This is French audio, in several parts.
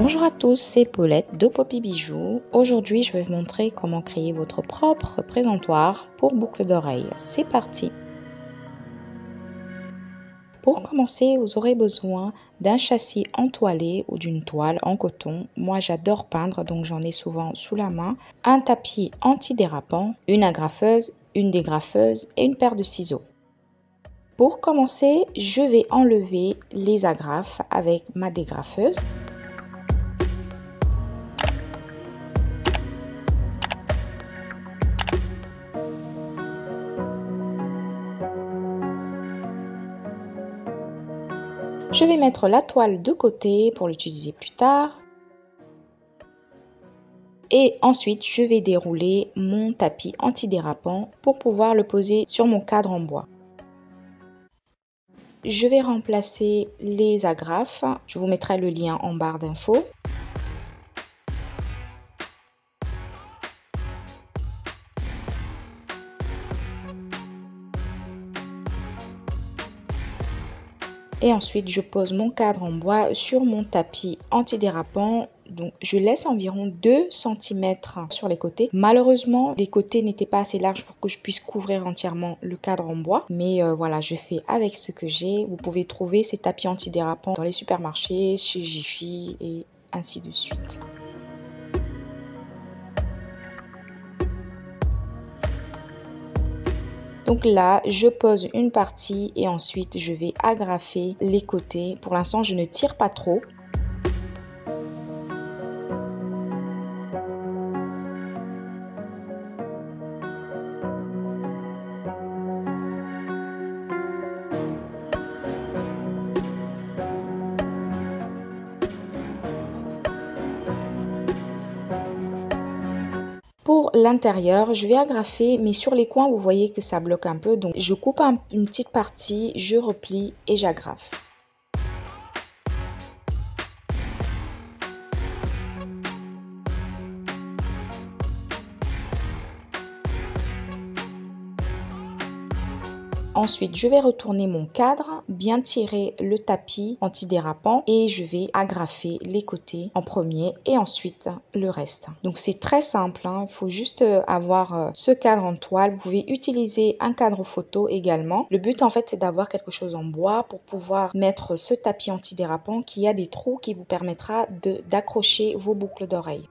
Bonjour à tous, c'est Paulette de Poppy Bijoux. Aujourd'hui, je vais vous montrer comment créer votre propre présentoir pour boucles d'oreilles. C'est parti! Pour commencer, vous aurez besoin d'un châssis entoilé ou d'une toile en coton. Moi, j'adore peindre, donc j'en ai souvent sous la main. Un tapis antidérapant, une agrafeuse, une dégrafeuse et une paire de ciseaux. Pour commencer, je vais enlever les agrafes avec ma dégrafeuse. Je vais mettre la toile de côté pour l'utiliser plus tard. Et ensuite, je vais dérouler mon tapis antidérapant pour pouvoir le poser sur mon cadre en bois. Je vais remplacer les agrafes. Je vous mettrai le lien en barre d'infos. Et ensuite, je pose mon cadre en bois sur mon tapis antidérapant. Donc, je laisse environ 2 cm sur les côtés. Malheureusement, les côtés n'étaient pas assez larges pour que je puisse couvrir entièrement le cadre en bois. Mais voilà, je fais avec ce que j'ai. Vous pouvez trouver ces tapis antidérapants dans les supermarchés, chez Jiffy et ainsi de suite. Donc là, je pose une partie et ensuite je vais agrafer les côtés. Pour l'instant, je ne tire pas trop. Pour l'intérieur, je vais agrafer, mais sur les coins, vous voyez que ça bloque un peu. Donc, je coupe une petite partie, je replie et j'agrafe. Ensuite, je vais retourner mon cadre, bien tirer le tapis antidérapant et je vais agrafer les côtés en premier et ensuite le reste. Donc c'est très simple, hein. Il faut juste avoir ce cadre en toile. Vous pouvez utiliser un cadre photo également. Le but en fait c'est d'avoir quelque chose en bois pour pouvoir mettre ce tapis antidérapant qui a des trous qui vous permettra d'accrocher vos boucles d'oreilles.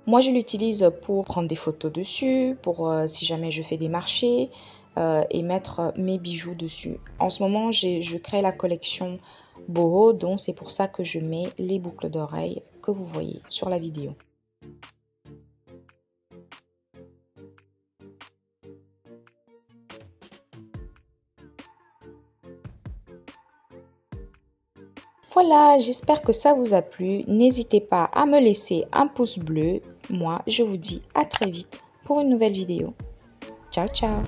Moi, je l'utilise pour prendre des photos dessus, pour si jamais je fais des marchés et mettre mes bijoux dessus. En ce moment, je crée la collection boho, donc c'est pour ça que je mets les boucles d'oreilles que vous voyez sur la vidéo. Voilà, j'espère que ça vous a plu. N'hésitez pas à me laisser un pouce bleu. Moi, je vous dis à très vite pour une nouvelle vidéo. Ciao, ciao!